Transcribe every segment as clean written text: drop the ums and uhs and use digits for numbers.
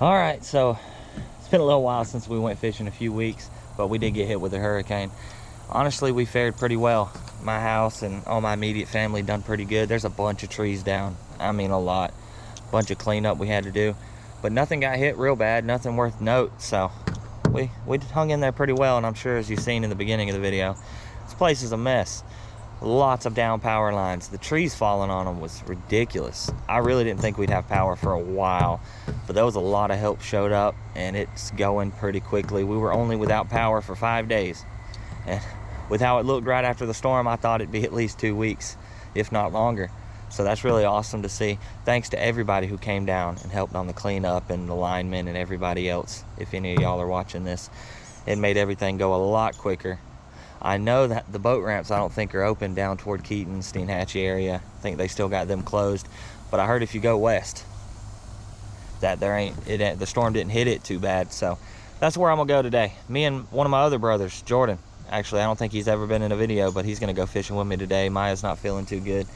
All right, so it's been a little while since we went fishing, a few weeks, but we did get hit with a hurricane. Honestly, we fared pretty well. My house and all my immediate family done pretty good. There's a bunch of trees down. I mean, a lot. Bunch of cleanup we had to do, but nothing got hit real bad, nothing worth note. So we hung in there pretty well, and I'm sure, as you've seen in the beginning of the video, this place is a mess. Lots of down power lines. The trees falling on them was ridiculous. I really didn't think we'd have power for a while, but there was a lot of help showed up, and it's going pretty quickly. We were only without power for 5 days, and with how it looked right after the storm, I thought it'd be at least 2 weeks, if not longer. So that's really awesome to see. Thanks to everybody who came down and helped on the cleanup, and the linemen and everybody else. If any of y'all are watching this, it made everything go a lot quicker. I know that the boat ramps, I don't think, are open down toward Keaton, Steenhatchee area. I think they still got them closed. But I heard if you go west, that the storm didn't hit it too bad. So that's where I'm gonna go today. Me and one of my other brothers, Jordan. Actually, I don't think he's ever been in a video, but he's gonna go fishing with me today. Maya's not feeling too good.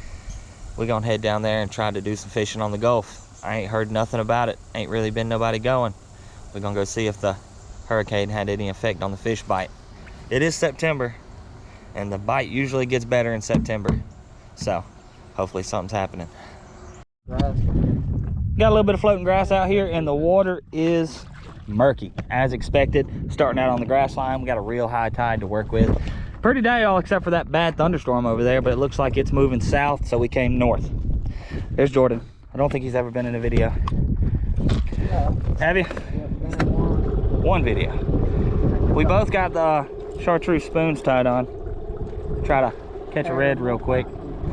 We're gonna head down there and try to do some fishing on the Gulf. I ain't heard nothing about it. Ain't really been nobody going. We're gonna go see if the hurricane had any effect on the fish bite. It is September, and the bite usually gets better in September. So hopefully something's happening. Got a little bit of floating grass out here, and the water is murky as expected. Starting out on the grass line, we got a real high tide to work with. Pretty day all except for that bad thunderstorm over there, but it looks like it's moving south, so we came north. There's Jordan. I don't think he's ever been in a video. Yeah. Have you? Yeah, one video. We both got the chartreuse spoons tied on. Try to catch a red real quick.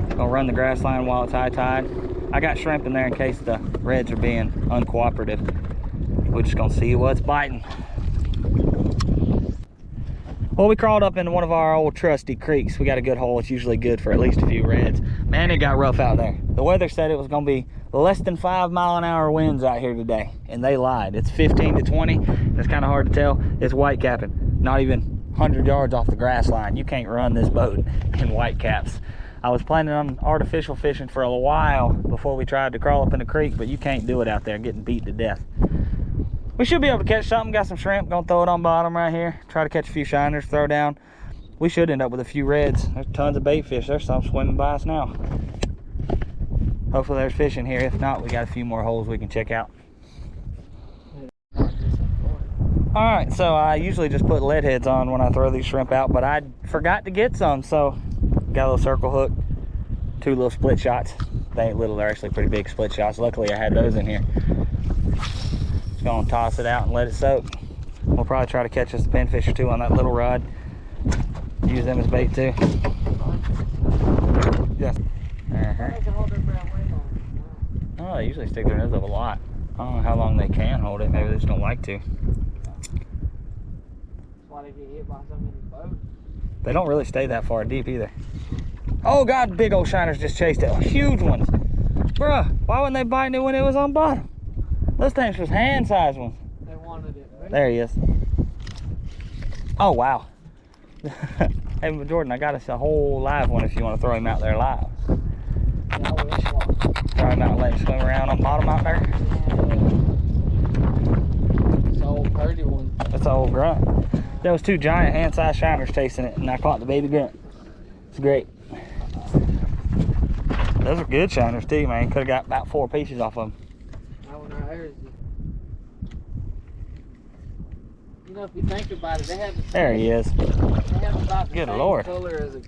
Gonna run the grass line while it's high tide. I got shrimp in there in case the reds are being uncooperative. We're just gonna see what's biting. Well, we crawled up into one of our old trusty creeks. We got a good hole. It's usually good for at least a few reds. Man, it got rough out there. The weather said it was gonna be less than 5-mile-an-hour winds out here today, and they lied. It's 15 to 20. It's kind of hard to tell. It's white capping. Not even 100 yards off the grass line. You can't run this boat in white caps. I was planning on artificial fishing for a while before we tried to crawl up in the creek, but you can't do it out there, getting beat to death. We should be able to catch something. Got some shrimp. Gonna throw it on bottom right here. Try to catch a few shiners, throw down. We should end up with a few reds. There's tons of bait fish. There's some swimming by us now. Hopefully there's fish in here. If not, we got a few more holes we can check out. All right, so I usually just put lead heads on when I throw these shrimp out, but I forgot to get some, so got a little circle hook, 2 little split shots. They ain't little, they're actually pretty big split shots. Luckily I had those in here. Just gonna toss it out and let it soak. We'll probably try to catch us a pinfish or 2 on that little rod. Use them as bait too. Yes. Oh, they usually stick their nose up a lot. I don't know how long they can hold it. Maybe they just don't like to. Why they get hit by so many boats? They don't really stay that far deep either. Oh God, big old shiners just chased it. Huge ones. Bruh, why wouldn't they bite it when it was on bottom? Those things was hand-sized ones. They wanted it. Right? There he is. Oh wow. Hey Jordan, I got us a whole live one if you want to throw him out there live. Yeah, I wish. Throw him out and let him swim around on bottom out there. It's an old purdy one. That's an old grunt. There was 2 giant hand-sized shiners chasing it, and I caught the baby grunt. It's great. Those are good shiners too, man. Could have got about 4 pieces off of them. That one right here is, you know, if you think about it, they have the same, there he is. They have about the good same Lord. Color as a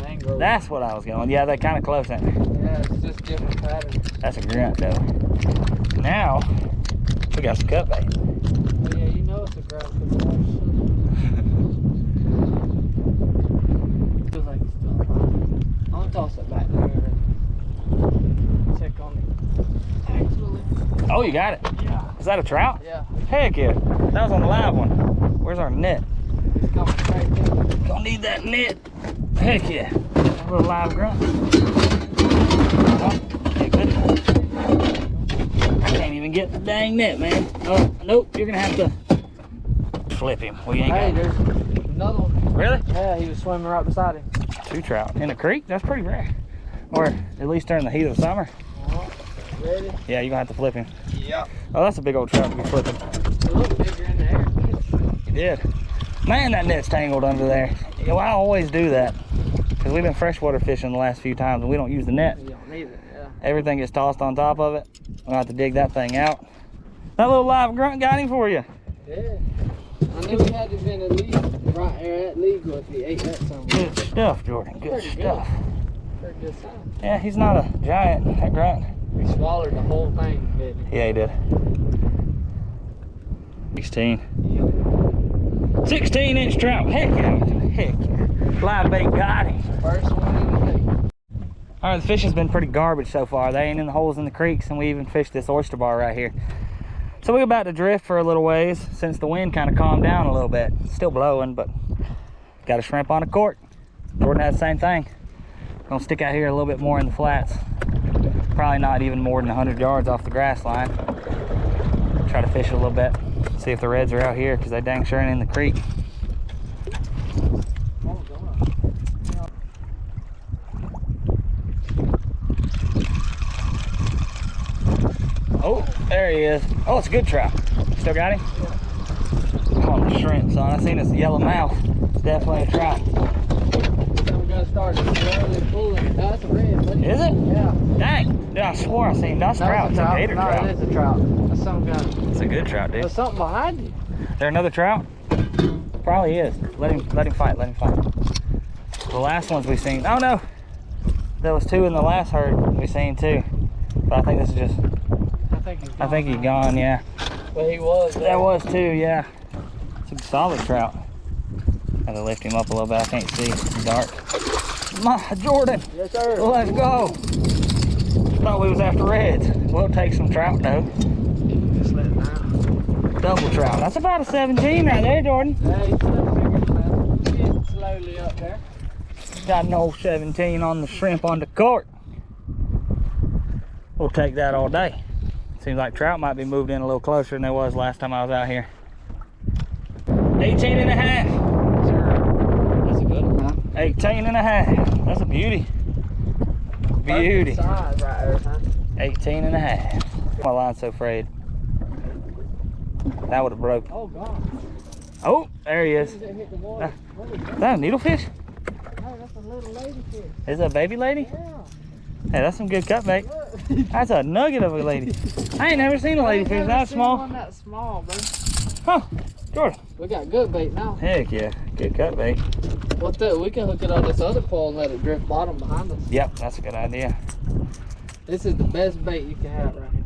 mangrove. That's what I was going. Yeah, they're kind of close, ain't they? Yeah, it's just different patterns. That's a grunt though. Now we got some cut bait. Oh, yeah, you know it's a grunt. Feels like it's still alive. I'm gonna toss it back there. Check on it. Actually. Oh, you got it? Yeah. Is that a trout? Yeah. Heck yeah. That was on the live one. Where's our net? It's coming right there. Gonna need that net. Heck yeah. A little live grunt. Oh, yeah, good. I can't even get the dang net, man. Oh, nope. You're gonna have to flip him. We ain't got there's another one. Really? Yeah, he was swimming right beside him. 2 trout in a creek? That's pretty rare. Or at least during the heat of the summer. Ready? Yeah, you're gonna have to flip him. Yep. Oh, that's a big old trout to be flipping. It's a little bigger in the air. You did. Man, that net's tangled under there. You know, I always do that. Because we've been freshwater fishing the last few times and we don't use the net. You don't need it, yeah. Everything gets tossed on top of it. We'll have to dig that thing out. That little live grunt got him for you. Yeah. I knew he had to be in the league, right there at legal if he ate that somewhere. Good stuff, Jordan. Good stuff. Pretty good sign. Yeah, he's not a giant, that grunt. He swallowed the whole thing, didn't he? Yeah, he did. 16. Yep. 16-inch trout. Heck yeah. Heck yeah. Live bait got him. First one in the day. All right, the fishing's been pretty garbage so far. They ain't in the holes in the creeks, and we even fished this oyster bar right here. So we're about to drift for a little ways since the wind kind of calmed down a little bit. It's still blowing, but got a shrimp on a cork. Jordan has the same thing. Gonna stick out here a little bit more in the flats. Probably not even more than 100 yards off the grass line. Try to fish it a little bit. See if the reds are out here, because they dang sure ain't in the creek. Oh, there he is. Oh, it's a good trout. Still got him? Yeah. On the shrimp, son. I seen his yellow mouth. It's definitely a trout. I'm gonna start slowly pulling. That's a red, buddy. Is it? Yeah. Dang. Dude, I swore I seen that's trout. It's a gator trout. No, it is a trout. That's some guy. It's a good trout, dude. There's something behind you. Is there another trout? Probably is. Let him fight. Let him fight. The last ones we seen. Oh no. There was two in the last herd we seen too. But I think this is just. I think he's gone, yeah. But he was. There was two, yeah. It's a solid trout. Had to lift him up a little bit. I can't see. It's dark. Jordan. Yes, sir. Let's go. Thought we was after reds. We'll take some trout though. Just let it down. Double trout. That's about a 17 right there, Jordan. Hey, getting slowly up there. Got an old 17 on the shrimp on the cork. We'll take that all day. Seems like trout might be moved in a little closer than they was last time I was out here. 18 and a half. That's a good one. 18 and a half. That's a beauty. Beauty. Size right there, huh? 18 and a half. My line's so frayed. That would have broke. Oh, God. Oh, there he is. Hit the water. Is that a needlefish? No, that's a little ladyfish. Is that a baby lady? Yeah. Hey, that's some good cut bait. That's a nugget of a lady. I ain't never seen a ladyfish that small. One that small, bro. Huh, Jordan. We got good bait now. Heck yeah, good cut bait. What the? We can hook it on this other pole and let it drift bottom behind us. Yep, that's a good idea. This is the best bait you can have right here.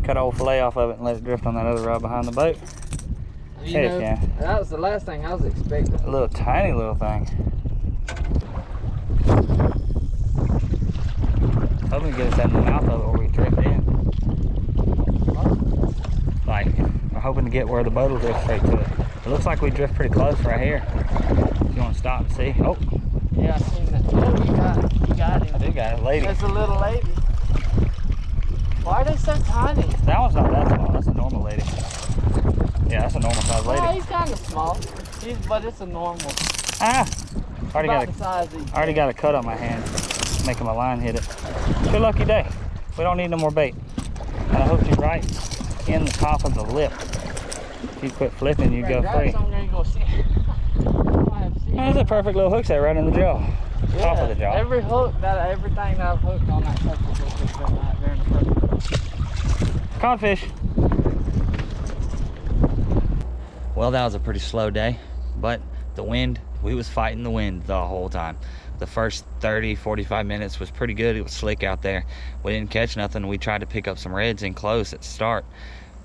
Cut a old fillet off of it and let it drift on that other rod behind the boat. Heck yeah. That was the last thing I was expecting. A little tiny little thing. Hoping to get us at the mouth of it where we drift in. Like, we're hoping to get where the boat will drift straight to it. It looks like we drift pretty close right here. If you want to stop and see. Oh. Yeah, I seen that. Oh, you got it. I do got it. Lady. That's a little lady. Why are they so tiny? That one's not that small. That's a normal lady. Yeah, that's a normal size lady. Yeah, he's kind of small. But it's a normal. Ah! Already got a cut on my hand. Making my line hit it. It's your lucky day. We don't need no more bait. And I hooked you right in the top of the lip. If you quit flipping, you go free. That's a perfect little hook set right in the jaw. Yeah, top of the jaw. Everything that I've hooked on that sucker hook has been right there in the perfect. Codfish. Well, that was a pretty slow day, but the wind, we was fighting the wind the whole time. The first 30-45 minutes was pretty good. It was slick out there. We didn't catch nothing. We tried to pick up some reds in close at the start,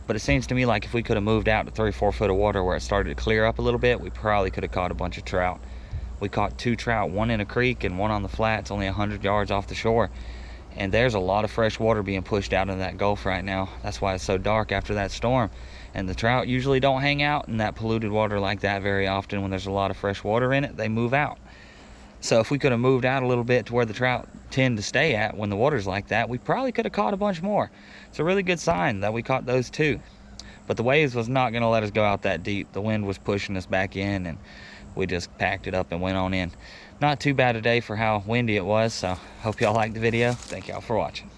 but it seems to me like if we could have moved out to 3 or 4 foot of water where it started to clear up a little bit, we probably could have caught a bunch of trout. We caught 2 trout, one in a creek and one on the flats, only 100 yards off the shore. And there's a lot of fresh water being pushed out in that Gulf right now. That's why it's so dark after that storm. And the trout usually don't hang out in that polluted water like that very often. When there's a lot of fresh water in it, they move out. So if we could have moved out a little bit to where the trout tend to stay at when the water's like that, we probably could have caught a bunch more. It's a really good sign that we caught those 2. But the waves was not going to let us go out that deep. The wind was pushing us back in, and we just packed it up and went on in. Not too bad a day for how windy it was, so hope y'all liked the video. Thank y'all for watching.